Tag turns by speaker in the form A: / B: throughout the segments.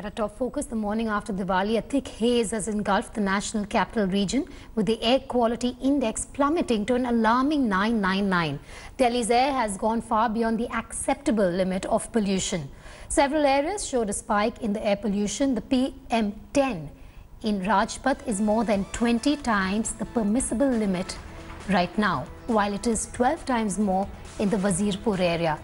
A: Our top focus the morning after Diwali, a thick haze has engulfed the national capital region with the air quality index plummeting to an alarming 999. Delhi's air has gone far beyond the acceptable limit of pollution. Several areas showed a spike in the air pollution. The PM10 in Rajpath is more than 20 times the permissible limit right now, while it is 12 times more in the Wazirpur area.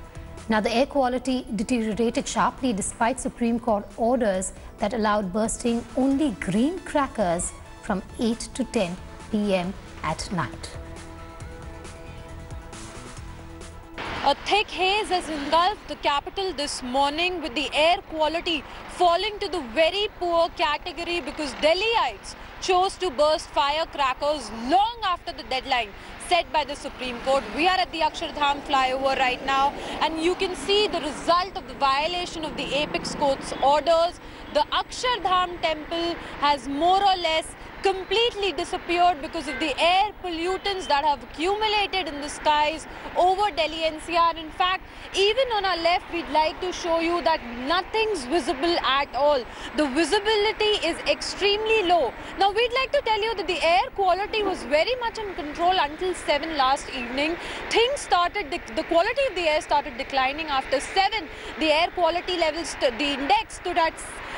A: Now, the air quality deteriorated sharply despite Supreme Court orders that allowed bursting only green crackers from 8 to 10 p.m. at night.
B: A thick haze has engulfed the capital this morning, with the air quality falling to the very poor category because Delhiites chose to burst firecrackers long after the deadline set by the Supreme Court. We are at the Akshardham flyover right now, and you can see the result of the violation of the Apex Court's orders. The Akshardham temple has more or less completely disappeared because of the air pollutants that have accumulated in the skies over Delhi NCR. And in fact, even on our left, we'd like to show you that nothing's visible at all. The visibility is extremely low. Now, we'd like to tell you that the air quality was very much in control until 7 last evening. Things started, the quality of the air started declining after 7. The air quality levels, the index stood at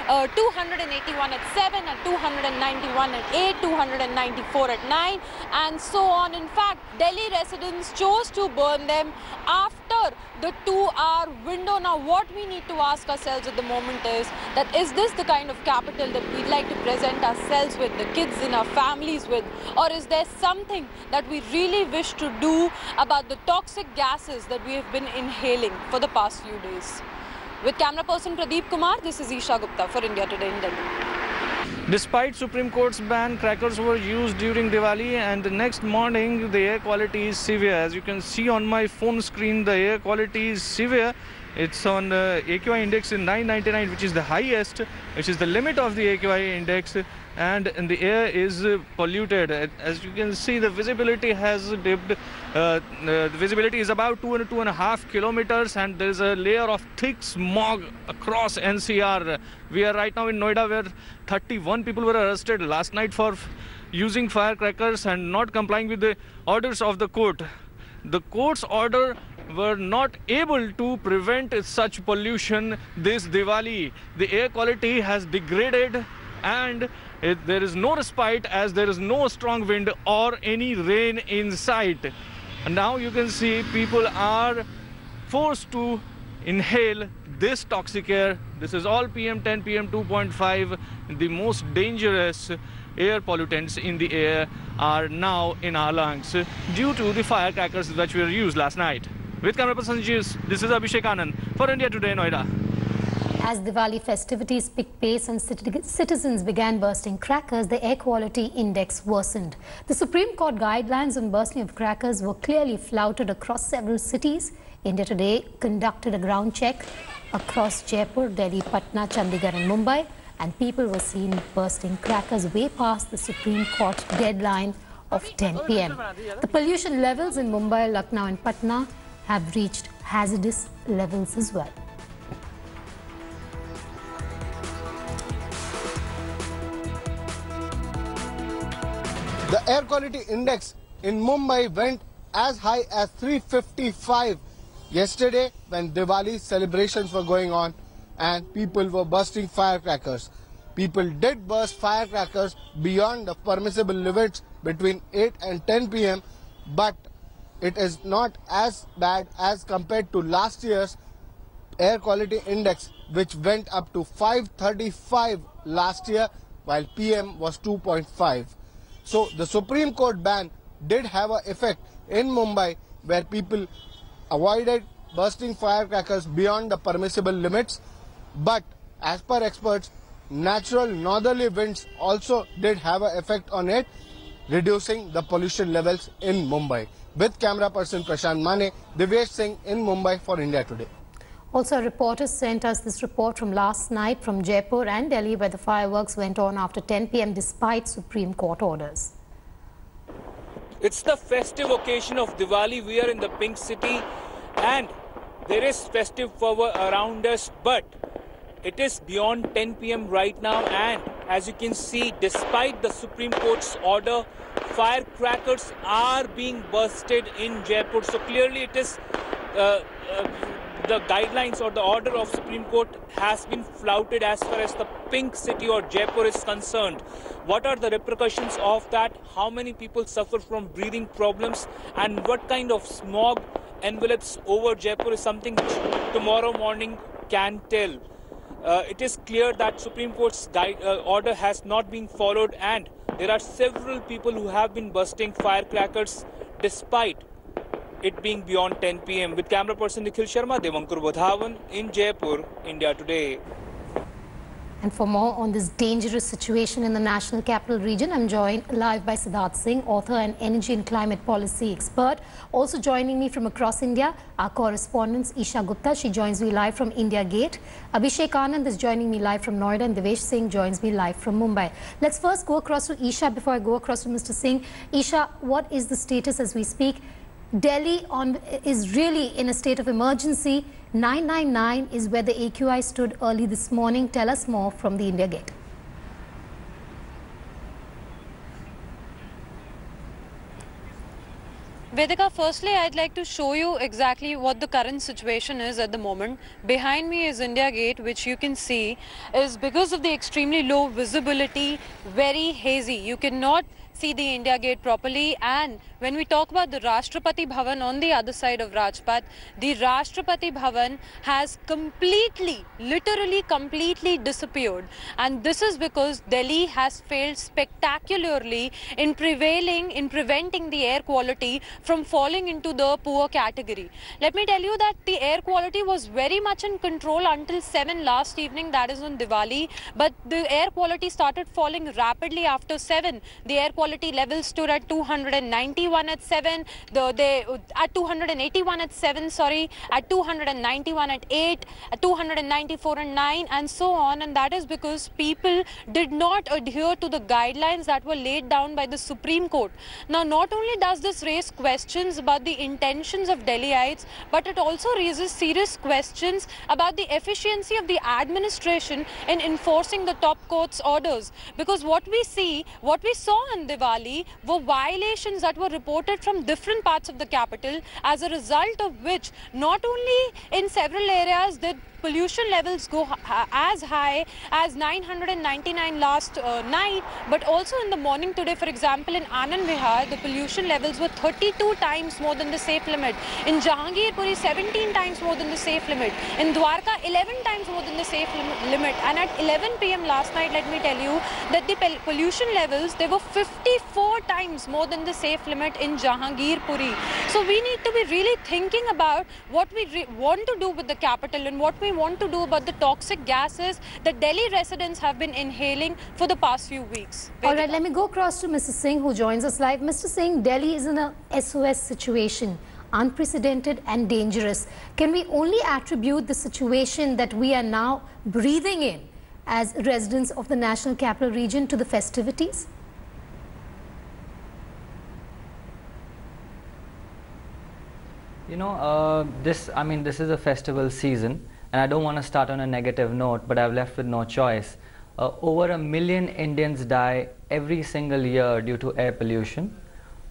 B: 281 at 7, at 291 at 8, 294 at 9, and so on. In fact, Delhi residents chose to burn them after the 2-hour window. Now, what we need to ask ourselves at the moment is this the kind of capital that we'd like to present ourselves with, the kids in our families with, or is there something that we really wish to do about the toxic gases that we have been inhaling for the past few days? With camera person Pradeep Kumar, this is Isha Gupta for India Today in Delhi.
C: Despite Supreme Court's ban, crackers were used during Diwali, and the next morning the air quality is severe. As you can see on my phone screen, the air quality is severe. It's on the AQI index in 999, which is the highest, which is the limit of the AQI index, and the air is polluted. As you can see, the visibility has dipped. The visibility is about 2.5 kilometers, and there is a layer of thick smog across NCR. We are right now in Noida, where 31 people were arrested last night for using firecrackers and not complying with the orders of the court. The court's order were not able to prevent such pollution this Diwali. The air quality has degraded, and there is no respite as there is no strong wind or any rain in sight. And now you can see people are forced to inhale this toxic air. This is all PM10, PM2.5. The most dangerous air pollutants in the air are now in our lungs due to the firecrackers that were used last night. With camera person Sanjeev, this is Abhishek Anand for India Today, Noida.
A: As Diwali festivities picked pace and citizens began bursting crackers, the air quality index worsened. The Supreme Court guidelines on bursting of crackers were clearly flouted across several cities. India Today conducted a ground check across Jaipur, Delhi, Patna, Chandigarh and Mumbai, and people were seen bursting crackers way past the Supreme Court deadline of 10 p.m. The pollution levels in Mumbai, Lucknow and Patna have reached hazardous levels as well.
D: The air quality index in Mumbai went as high as 355 yesterday when Diwali celebrations were going on and people were bursting firecrackers. People did burst firecrackers beyond the permissible limits between 8 and 10 p.m. but it is not as bad as compared to last year's air quality index, which went up to 535 last year while PM was 2.5. So the Supreme Court ban did have an effect in Mumbai, where people avoided bursting firecrackers beyond the permissible limits. But as per experts, natural northerly winds also did have an effect on it, reducing the pollution levels in Mumbai. With camera person Prashant Mane, Divyesh Singh in Mumbai for India Today.
A: Also, reporters sent us this report from last night from Jaipur and Delhi, where the fireworks went on after 10 p.m. despite Supreme Court orders.
E: It's the festive occasion of Diwali. We are in the Pink City and there is festive fervor around us, but It is beyond 10 p.m. right now, and as you can see, despite the Supreme Court's order, firecrackers are being bursted in Jaipur. So clearly it is the guidelines or the order of Supreme Court has been flouted as far as the pink city or Jaipur is concerned. What are the repercussions of that? How many people suffer from breathing problems, and what kind of smog envelops over Jaipur is something which tomorrow morning can tell. It is clear that Supreme Court's order has not been followed, and there are several people who have been bursting firecrackers despite it being beyond 10 p.m. With camera person Nikhil Sharma, Devankur Bodhavan in Jaipur, India Today.
A: And for more on this dangerous situation in the National Capital Region, I'm joined live by Hazardous Singh, author and energy and climate policy expert. Also joining me from across India, our correspondent Isha Gupta. She joins me live from India Gate. Abhishek Anand is joining me live from Noida, and Devesh Singh joins me live from Mumbai. Let's first go across to Isha before I go across to Mr. Singh. Isha, what is the status as we speak? Delhi is really in a state of emergency. 999 is where the AQI stood early this morning. Tell us more from the India Gate.
B: Vedika, firstly, I'd like to show you exactly what the current situation is at the moment. Behind me is India Gate, which you can see is, because of the extremely low visibility, very hazy. You cannot see the India Gate properly. And when we talk about the Rashtrapati Bhavan on the other side of Rajpath, the Rashtrapati Bhavan has literally completely disappeared. And this is because Delhi has failed spectacularly in preventing the air quality from falling into the poor category. Let me tell you that the air quality was very much in control until 7 last evening, that is on Diwali. But the air quality started falling rapidly after 7. The air quality levels stood at 291 at 7, at 281 at 7, sorry, at 291 at 8, at 294 at 9, and so on. And that is because people did not adhere to the guidelines that were laid down by the Supreme Court. Now, not only does this raise questions about the intentions of Delhiites, but it also raises serious questions about the efficiency of the administration in enforcing the top court's orders. Because what we saw in Diwali were violations that were reported from different parts of the capital, as a result of which not only in several areas did pollution levels go as high as 999 last night, but also in the morning today, for example, in Anand Vihar, the pollution levels were 32 times more than the safe limit. In Jahangirpuri, 17 times more than the safe limit. In Dwarka, 11 times more than the safe limit. And at 11 p.m. last night, let me tell you that the pollution levels, they were 54 times more than the safe limit in Jahangirpuri. So we need to be really thinking about what we want to do with the capital and what we want to do about the toxic gases that Delhi residents have been inhaling for the past few weeks.
A: All right, let me go across to Mr. Singh, who joins us live. Mr. Singh, Delhi is in a SOS situation, unprecedented and dangerous. Can we only attribute the situation that we are now breathing in as residents of the National Capital Region to the festivities?
F: You know, this is a festival season, and I don't want to start on a negative note, but I've left with no choice. Over 1 million Indians die every single year due to air pollution.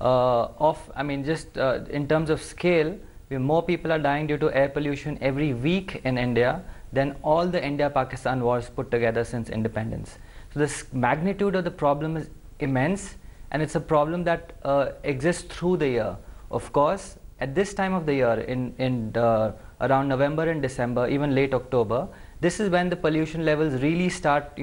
F: In terms of scale, more people are dying due to air pollution every week in India than all the India-Pakistan wars put together since independence. So the magnitude of the problem is immense, and it's a problem that exists through the year. Of course, at this time of the year, around November and December, even late October, this is when the pollution levels really start,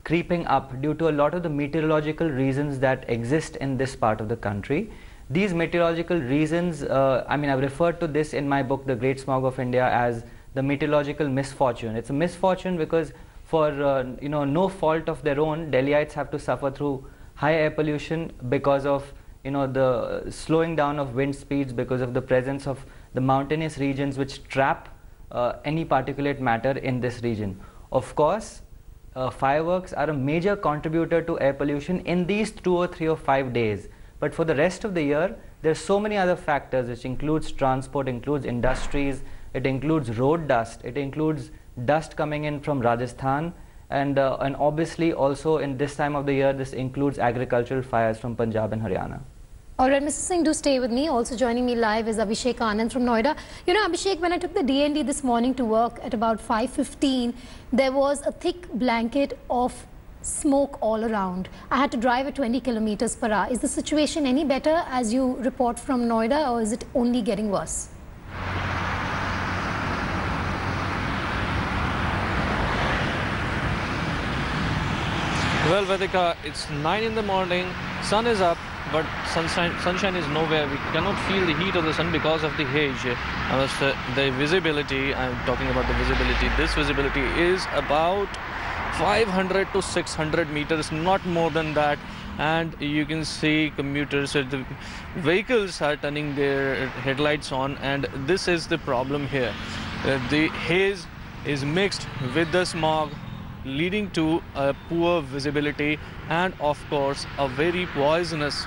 F: creeping up due to a lot of the meteorological reasons that exist in this part of the country. These meteorological reasons, I've referred to this in my book, The Great Smog of India, as the meteorological misfortune. It's a misfortune because for no fault of their own, Delhiites have to suffer through high air pollution because of the slowing down of wind speeds, because of the presence of the mountainous regions which trap any particulate matter in this region. Of course, fireworks are a major contributor to air pollution in these 2 or 3 or 5 days. But for the rest of the year, there's so many other factors, which includes transport, includes industries, it includes road dust, it includes dust coming in from Rajasthan, and obviously also in this time of the year, this includes agricultural fires from Punjab and Haryana.
A: All right, Mr. Singh, do stay with me. Also joining me live is Abhishek Anand from Noida. You know, Abhishek, when I took the DND this morning to work at about 5:15, there was a thick blanket of smoke all around. I had to drive at 20 kilometers per hour. Is the situation any better as you report from Noida, or is it only getting worse?
C: Well, Vedika, it's 9 in the morning, sun is up, but sunshine is nowhere. We cannot feel the heat of the sun because of the haze. The visibility, I'm talking about the visibility, this visibility is about 500 to 600 meters, not more than that. And you can see commuters, the vehicles are turning their headlights on, and this is the problem here. The haze is mixed with the smog, leading to a poor visibility and of course a very poisonous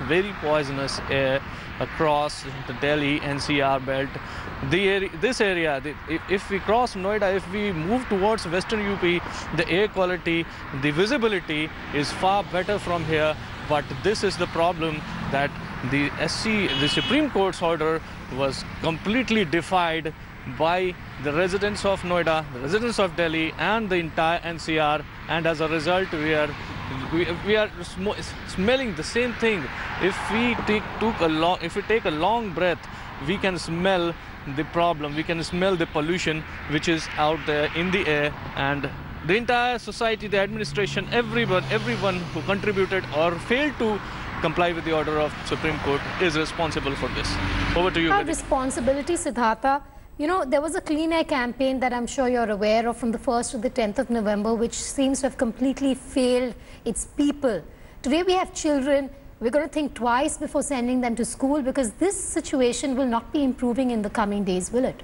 C: air across the Delhi NCR belt. This area, if we cross Noida, if we move towards western UP, the air quality, the visibility is far better from here. But this is the problem, that the Supreme Court's order was completely defied by the residents of Noida, the residents of Delhi, and the entire NCR, and as a result we are smelling the same thing. If we take a long breath, we can smell the problem, we can smell the pollution which is out there in the air, and the entire society, the administration, everyone who contributed or failed to comply with the order of Supreme Court is responsible for this. Over to you.
A: Our responsibility, Siddhartha. You know, there was a clean air campaign that I'm sure you're aware of from the 1st to the 10th of November, which seems to have completely failed its people. Today we have children. We're going to think twice before sending them to school, because this situation will not be improving in the coming days, will it?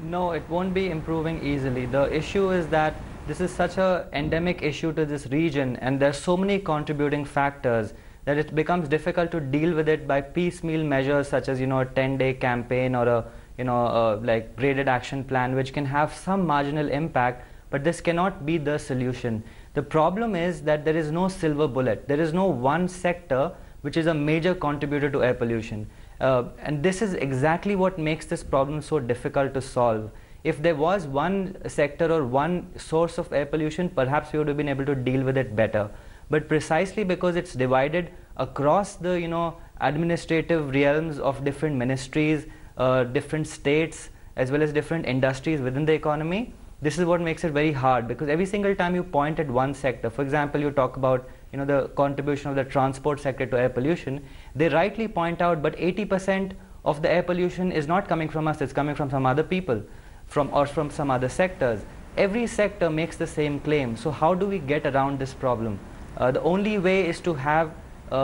F: No, it won't be improving easily. The issue is that this is such an endemic issue to this region, and there's so many contributing factors that it becomes difficult to deal with it by piecemeal measures such as, a 10-day campaign or a, like graded action plan, which can have some marginal impact, but this cannot be the solution. The problem is that there is no silver bullet. There is no one sector which is a major contributor to air pollution. And this is exactly what makes this problem so difficult to solve. If there was one sector or one source of air pollution, perhaps we would have been able to deal with it better. But precisely because it's divided across the administrative realms of different ministries, different states, as well as different industries within the economy, this is what makes it very hard, because every single time you point at one sector, for example, you talk about the contribution of the transport sector to air pollution, they rightly point out, but 80% of the air pollution is not coming from us, it's coming from some other people, from some other sectors. Every sector makes the same claim. So how do we get around this problem? The only way is to have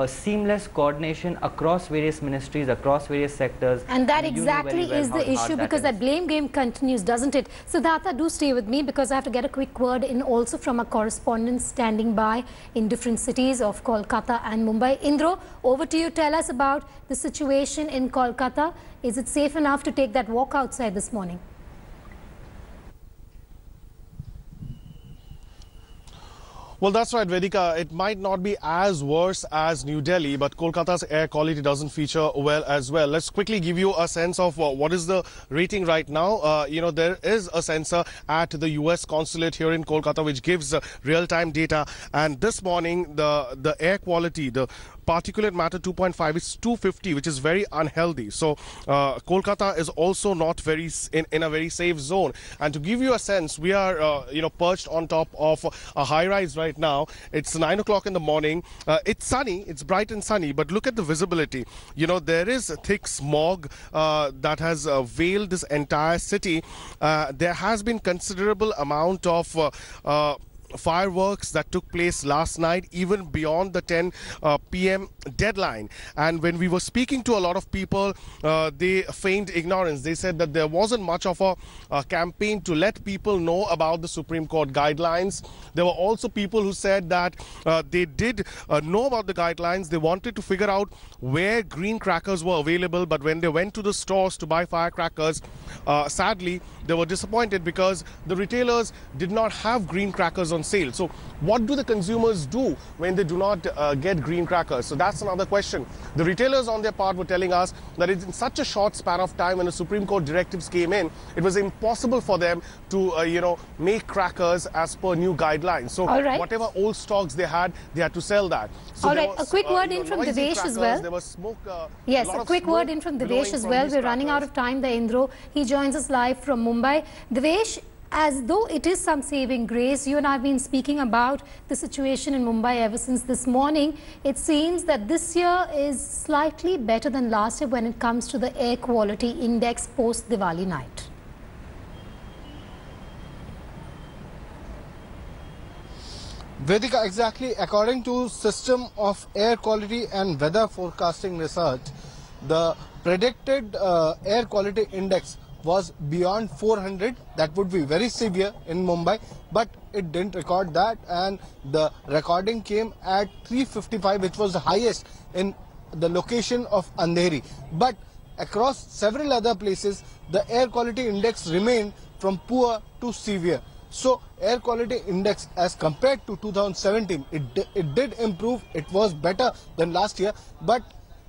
F: seamless coordination across various ministries, across various sectors.
A: And that exactly is the issue, because that blame game continues, doesn't it? Siddhartha, do stay with me, because I have to get a quick word in also from a correspondent standing by in different cities of Kolkata and Mumbai. Indro, over to you. Tell us about the situation in Kolkata. Is it safe enough to take that walk outside this morning?
D: Well, that's right, Vedika. It might not be as worse as New Delhi, but Kolkata's air quality doesn't feature well as well. Let's quickly give you a sense of what is the rating right now. There is a sensor at the US consulate here in Kolkata which gives real-time data. And this morning, the air quality, the particulate matter 2.5 is 250, which is very unhealthy. So Kolkata is also not in a very safe zone. And to give you a sense, we are perched on top of a high-rise right now. It's 9 o'clock in the morning. It's sunny, it's bright and sunny, but look at the visibility. There is a thick smog that has veiled this entire city. There has been considerable amount of
G: fireworks that took place last night, even beyond the 10 p.m. deadline. And when we were speaking to a lot of people, they feigned ignorance. They said that there wasn't much of a campaign to let people know about the Supreme Court guidelines. There were also people who said that they did know about the guidelines. They wanted to figure out where green crackers were available, but when they went to the stores to buy firecrackers, sadly, they were disappointed because the retailers did not have green crackers on sale. So what do the consumers do when they do not get green crackers? So that's another question. The retailers on their part were telling us that in such a short span of time when the Supreme Court directives came in, it was impossible for them to, make crackers as per new guidelines. So whatever old stocks they had to sell that. So
A: a quick word in from Devesh as well.
G: There was smoke.
A: Yes, a quick word in from Devesh as well. We're running out of time, the Indro. He joins us live from Mumbai. Devesh, as though it is some saving grace, you and I have been speaking about the situation in Mumbai ever since this morning. It seems that this year is slightly better than last year when it comes to the air quality index post Diwali night.
D: Vedika, exactly. According to System of Air Quality and Weather Forecasting Research, the predicted air quality index was beyond 400. That would be very severe in Mumbai, but it didn't record that, and the recording came at 355, which was the highest in the location of Andheri. But across several other places, the air quality index remained from poor to severe. So air quality index as compared to 2017, it did improve. It was better than last year, but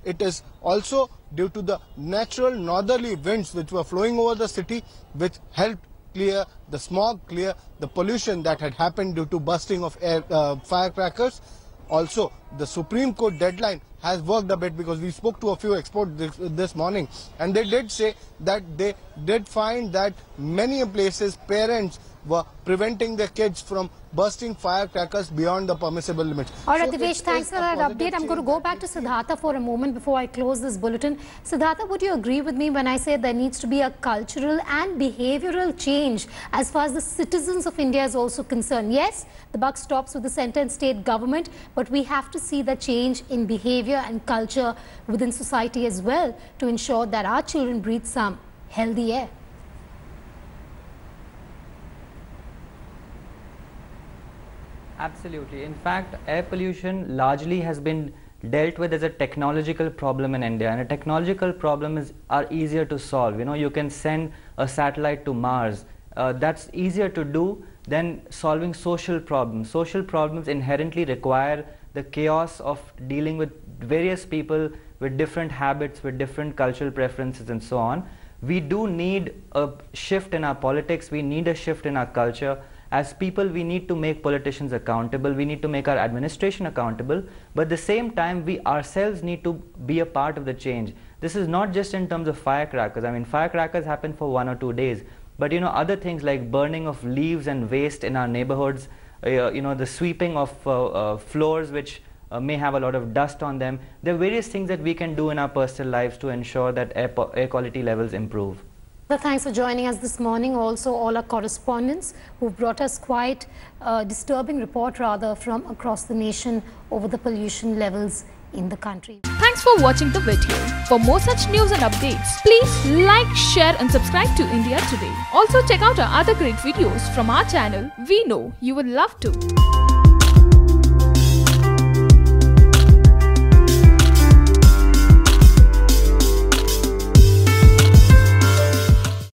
D: it is also due to the natural northerly winds which were flowing over the city, which helped clear the smog, clear the pollution that had happened due to bursting of firecrackers. Also, the Supreme Court deadline has worked a bit, because we spoke to a few experts this morning, and they did say that they did find that many places parents were preventing their kids from bursting firecrackers beyond the permissible limits.
A: All right, Devesh, thanks for that update. I'm going to go back to Siddhartha for a moment before I close this bulletin. Siddhartha, would you agree with me when I say there needs to be a cultural and behavioral change as far as the citizens of India is also concerned? Yes, the buck stops with the centre and state government, but we have to see the change in behavior and culture within society as well to ensure that our children breathe some healthy air.
F: Absolutely. In fact, air pollution largely has been dealt with as a technological problem in India, and a technological problem are easier to solve. You know, you can send a satellite to Mars. That's easier to do than solving social problems. Social problems inherently require the chaos of dealing with various people with different habits, with different cultural preferences and so on. We do need a shift in our politics. We need a shift in our culture. As people, we need to make politicians accountable, we need to make our administration accountable, but at the same time, we ourselves need to be a part of the change. This is not just in terms of firecrackers. I mean, firecrackers happen for 1 or 2 days, but other things like burning of leaves and waste in our neighborhoods, the sweeping of floors which may have a lot of dust on them. There are various things that we can do in our personal lives to ensure that air quality levels improve.
A: Thanks for joining us this morning. Also, all our correspondents who brought us quite a disturbing report from across the nation over the pollution levels in the country.
H: Thanks for watching the video. For more such news and updates, please like, share and subscribe to India Today. Also check out our other great videos from our channel. We know you would love to.